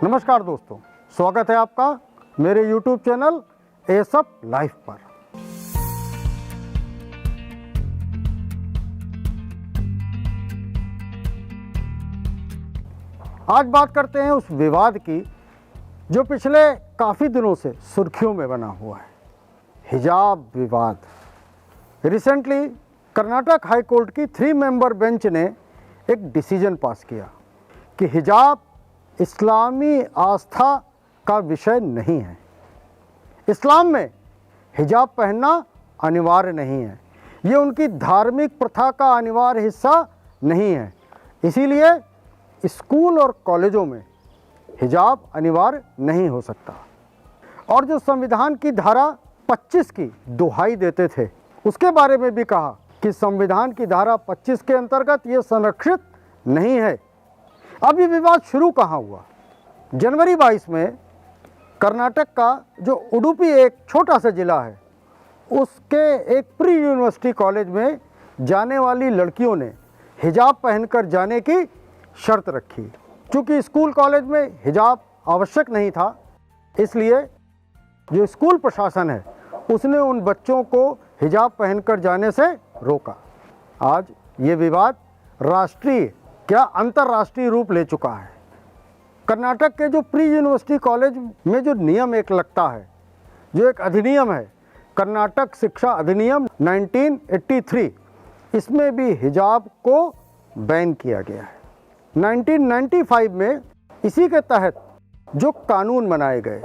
नमस्कार दोस्तों, स्वागत है आपका मेरे YouTube चैनल एसप लाइफ पर। आज बात करते हैं उस विवाद की जो पिछले काफ़ी दिनों से सुर्खियों में बना हुआ है, हिजाब विवाद। रिसेंटली कर्नाटक हाई कोर्ट की 3 मेंबर बेंच ने एक डिसीजन पास किया कि हिजाब इस्लामी आस्था का विषय नहीं है। इस्लाम में हिजाब पहनना अनिवार्य नहीं है, ये उनकी धार्मिक प्रथा का अनिवार्य हिस्सा नहीं है। इसीलिए स्कूल और कॉलेजों में हिजाब अनिवार्य नहीं हो सकता। और जो संविधान की धारा 25 की दुहाई देते थे, उसके बारे में भी कहा कि संविधान की धारा 25 के अंतर्गत ये संरक्षित नहीं है। अब ये विवाद शुरू कहाँ हुआ? जनवरी 22 में कर्नाटक का जो उडुपी एक छोटा सा ज़िला है, उसके एक प्री यूनिवर्सिटी कॉलेज में जाने वाली लड़कियों ने हिजाब पहनकर जाने की शर्त रखी। चूँकि स्कूल कॉलेज में हिजाब आवश्यक नहीं था, इसलिए जो स्कूल प्रशासन है उसने उन बच्चों को हिजाब पहनकर जाने से रोका। आज ये विवाद राष्ट्रीय क्या अंतर्राष्ट्रीय रूप ले चुका है। कर्नाटक के जो प्री यूनिवर्सिटी कॉलेज में जो नियम एक लगता है, जो एक अधिनियम है, कर्नाटक शिक्षा अधिनियम 1983, इसमें भी हिजाब को बैन किया गया है। 1995 में इसी के तहत जो कानून बनाए गए,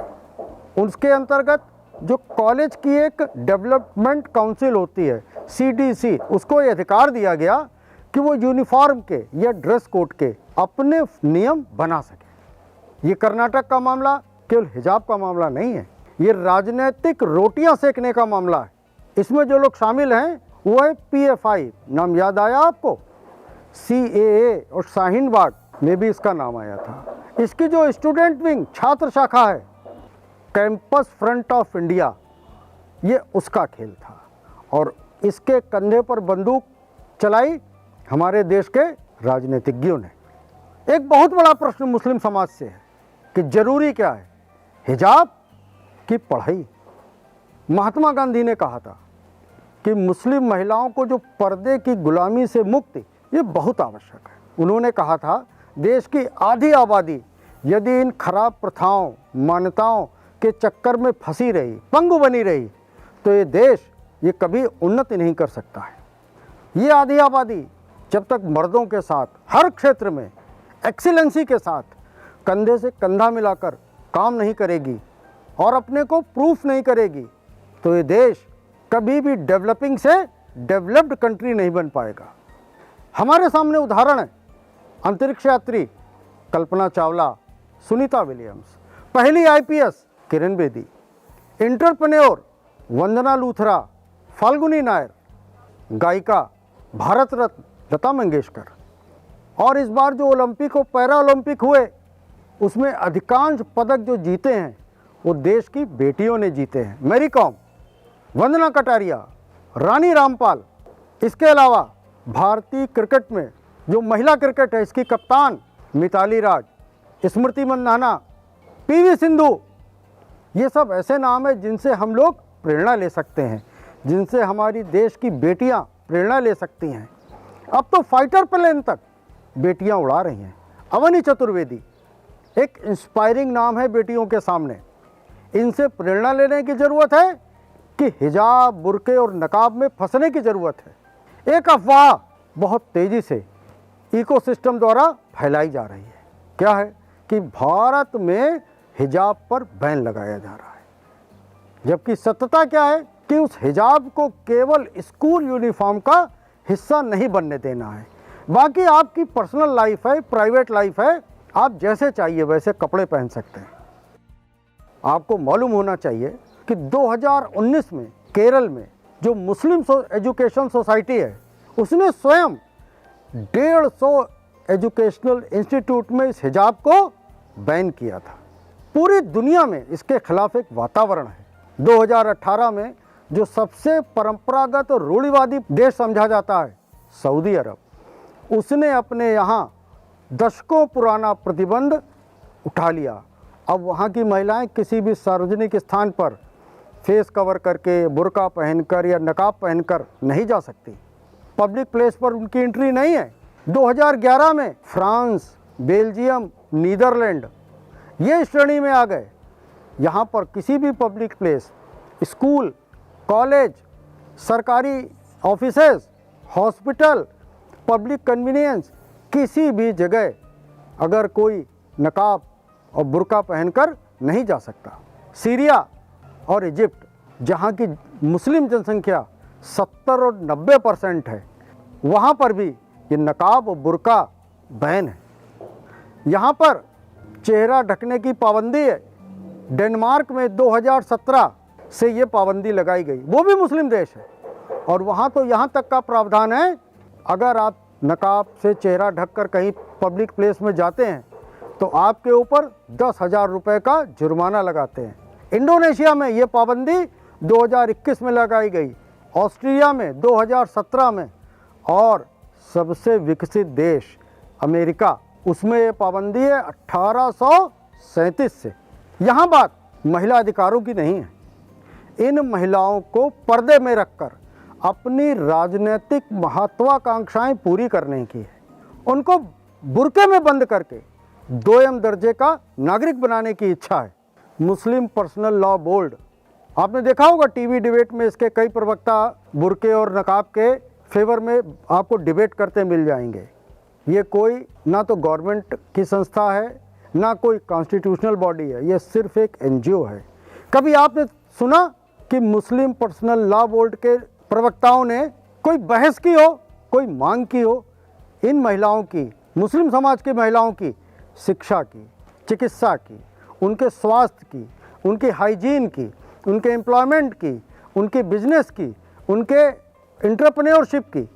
उसके अंतर्गत जो कॉलेज की एक डेवलपमेंट काउंसिल होती है, CDC, उसको ये अधिकार दिया गया कि वो यूनिफॉर्म के या ड्रेस कोड के अपने नियम बना सके। ये कर्नाटक का मामला केवल हिजाब का मामला नहीं है, ये राजनीतिक रोटियां सेकने का मामला है। इसमें जो लोग शामिल हैं वो है PFI, नाम याद आया आपको? CAA और शाहीन बाग में भी इसका नाम आया था। इसकी जो स्टूडेंट विंग छात्र शाखा है, कैंपस फ्रंट ऑफ इंडिया, ये उसका खेल था। और इसके कंधे पर बंदूक चलाई हमारे देश के राजनीतिज्ञों ने। एक बहुत बड़ा प्रश्न मुस्लिम समाज से है कि जरूरी क्या है, हिजाब की पढ़ाई? महात्मा गांधी ने कहा था कि मुस्लिम महिलाओं को जो पर्दे की गुलामी से मुक्ति, ये बहुत आवश्यक है। उन्होंने कहा था देश की आधी आबादी यदि इन खराब प्रथाओं मान्यताओं के चक्कर में फंसी रही, पंगु बनी रही, तो ये देश ये कभी उन्नति नहीं कर सकता है। ये आधी आबादी जब तक मर्दों के साथ हर क्षेत्र में एक्सीलेंसी के साथ कंधे से कंधा मिलाकर काम नहीं करेगी और अपने को प्रूफ नहीं करेगी, तो ये देश कभी भी डेवलपिंग से डेवलप्ड कंट्री नहीं बन पाएगा। हमारे सामने उदाहरण है अंतरिक्ष यात्री कल्पना चावला, सुनीता विलियम्स, पहली IPS किरण बेदी, एंटरप्रेन्योर वंदना लूथरा, फाल्गुनी नायर, गायिका भारत रत्न लता मंगेशकर। और इस बार जो ओलंपिक और पैरा ओलंपिक हुए, उसमें अधिकांश पदक जो जीते हैं वो देश की बेटियों ने जीते हैं। Mary com, Vandana Kataria, Rani Rampal. इसके अलावा भारतीय क्रिकेट में जो महिला क्रिकेट है, इसकी कप्तान मिताली राज, स्मृति मंधाना, PV सिंधु, ये सब ऐसे नाम हैं जिनसे हम लोग प्रेरणा ले सकते हैं, जिनसे हमारी देश की बेटियां प्रेरणा ले सकती हैं। अब तो फाइटर प्लेन तक बेटियां उड़ा रही हैं। अवनी चतुर्वेदी एक इंस्पायरिंग नाम है बेटियों के सामने। इनसे प्रेरणा लेने की ज़रूरत है कि हिजाब, बुर्के और नकाब में फंसने की ज़रूरत है। एक अफवाह बहुत तेज़ी से इकोसिस्टम द्वारा फैलाई जा रही है। क्या है कि भारत में हिजाब पर बैन लगाया जा रहा है, जबकि सत्यता क्या है कि उस हिजाब को केवल स्कूल यूनिफॉर्म का हिस्सा नहीं बनने देना है। बाकी आपकी पर्सनल लाइफ है, प्राइवेट लाइफ है, आप जैसे चाहिए वैसे कपड़े पहन सकते हैं। आपको मालूम होना चाहिए कि 2019 में केरल में जो मुस्लिम एजुकेशन सोसाइटी है, उसने स्वयं 150 एजुकेशनल इंस्टीट्यूट में इस हिजाब को बैन किया था। पूरी दुनिया में इसके खिलाफ एक वातावरण है। 2018 में जो सबसे परंपरागत और रूढ़िवादी देश समझा जाता है, सऊदी अरब, उसने अपने यहाँ दशकों पुराना प्रतिबंध उठा लिया अब वहाँ की महिलाएं किसी भी सार्वजनिक स्थान पर फेस कवर करके, बुर्का पहनकर या नकाब पहनकर नहीं जा सकती। पब्लिक प्लेस पर उनकी एंट्री नहीं है। 2011 में फ्रांस, बेल्जियम, नीदरलैंड ये श्रेणी में आ गए। यहाँ पर किसी भी पब्लिक प्लेस, स्कूल, कॉलेज, सरकारी ऑफिसेज, हॉस्पिटल, पब्लिक कन्वीनियंस, किसी भी जगह अगर कोई नकाब और बुर्का पहनकर नहीं जा सकता। सीरिया और इजिप्ट, जहाँ की मुस्लिम जनसंख्या 70 और 90% है, वहाँ पर भी ये नकाब और बुर्का बैन है। यहाँ पर चेहरा ढकने की पाबंदी है। डेनमार्क में 2017 से ये पाबंदी लगाई गई, वो भी मुस्लिम देश है। और वहाँ तो यहाँ तक का प्रावधान है, अगर आप नकाब से चेहरा ढककर कहीं पब्लिक प्लेस में जाते हैं तो आपके ऊपर 10,000 रुपये का जुर्माना लगाते हैं। इंडोनेशिया में ये पाबंदी 2021 में लगाई गई, ऑस्ट्रिया में 2017 में, और सबसे विकसित देश अमेरिका, उसमें ये पाबंदी है 1837 से। यहाँ बात महिला अधिकारों की नहीं है। इन महिलाओं को पर्दे में रखकर अपनी राजनीतिक महत्वाकांक्षाएं पूरी करने की है। उनको बुर्के में बंद करके 2म दर्जे का नागरिक बनाने की इच्छा है। मुस्लिम पर्सनल लॉ बोर्ड, आपने देखा होगा टीवी डिबेट में इसके कई प्रवक्ता बुर्के और नकाब के फेवर में आपको डिबेट करते मिल जाएंगे। ये कोई ना तो गवर्नमेंट की संस्था है, ना कोई कॉन्स्टिट्यूशनल बॉडी है, ये सिर्फ एक NGO है। कभी आपने सुना कि मुस्लिम पर्सनल लॉ बोर्ड के प्रवक्ताओं ने कोई बहस की हो, कोई मांग की हो? इन महिलाओं की, मुस्लिम समाज की महिलाओं की शिक्षा की, चिकित्सा की, उनके स्वास्थ्य की, उनकी हाइजीन की, उनके एम्प्लॉयमेंट की, उनके बिजनेस की, उनके एंटरप्रेन्योरशिप की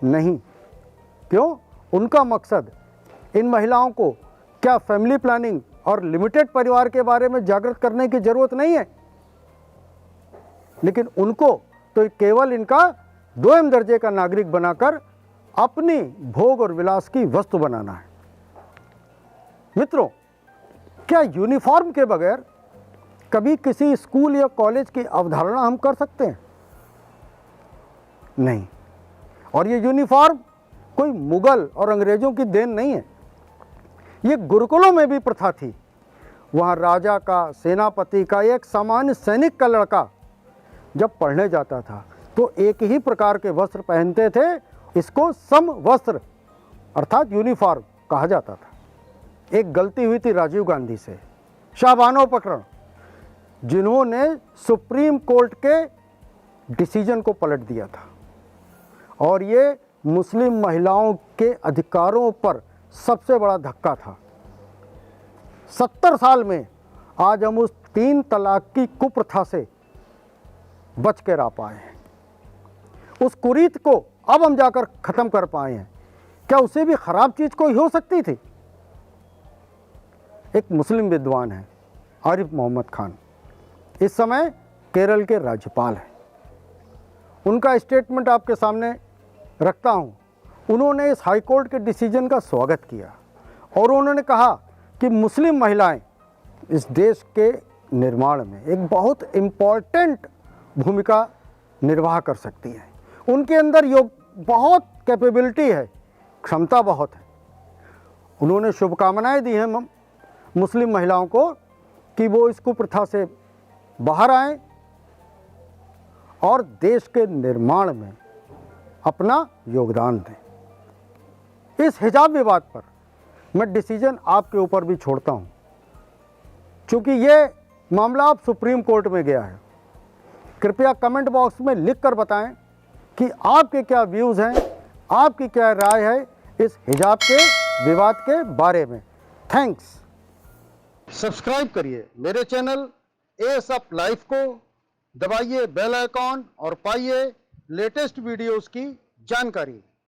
नहीं। क्यों? उनका मकसद इन महिलाओं को क्या फैमिली प्लानिंग और लिमिटेड परिवार के बारे में जागृत करने की ज़रूरत नहीं है, लेकिन उनको तो केवल इनका 2म दर्जे का नागरिक बनाकर अपनी भोग और विलास की वस्तु बनाना है। मित्रों, क्या यूनिफॉर्म के बगैर कभी किसी स्कूल या कॉलेज की अवधारणा हम कर सकते हैं? नहीं। और ये यूनिफॉर्म कोई मुगल और अंग्रेजों की देन नहीं है। ये गुरुकुलों में भी प्रथा थी। वहाँ राजा का, सेनापति का, एक सामान्य सैनिक का लड़का जब पढ़ने जाता था तो एक ही प्रकार के वस्त्र पहनते थे। इसको सम वस्त्र अर्थात यूनिफॉर्म कहा जाता था। एक गलती हुई थी राजीव गांधी से, शाहबानो प्रकरण, जिन्होंने सुप्रीम कोर्ट के डिसीजन को पलट दिया था, और ये मुस्लिम महिलाओं के अधिकारों पर सबसे बड़ा धक्का था। 70 साल में आज हम उस 3 तलाक की कुप्रथा से बच कर आ पाए हैं। उस कुरीत को अब हम जाकर ख़त्म कर पाए हैं। क्या उससे भी ख़राब चीज़ कोई हो सकती थी? एक मुस्लिम विद्वान है आरिफ मोहम्मद खान, इस समय केरल के राज्यपाल हैं। उनका स्टेटमेंट आपके सामने रखता हूँ। उन्होंने इस हाई कोर्ट के डिसीजन का स्वागत किया और उन्होंने कहा कि मुस्लिम महिलाएं इस देश के निर्माण में एक बहुत इम्पॉर्टेंट भूमिका निर्वाह कर सकती हैं। उनके अंदर बहुत कैपेबिलिटी है, क्षमता बहुत है। उन्होंने शुभकामनाएं दी हैं मुस्लिम महिलाओं को कि वो इस कुप्रथा से बाहर आएं और देश के निर्माण में अपना योगदान दें। इस हिजाब विवाद पर मैं डिसीजन आपके ऊपर भी छोड़ता हूं, क्योंकि ये मामला अब सुप्रीम कोर्ट में गया है। कृपया कमेंट बॉक्स में लिखकर बताएं कि आपके क्या व्यूज़ हैं, आपकी क्या राय है इस हिजाब के विवाद के बारे में। थैंक्स। सब्सक्राइब करिए मेरे चैनल ASF लाइफ को, दबाइए बेल आइकॉन और पाइए लेटेस्ट वीडियोस की जानकारी।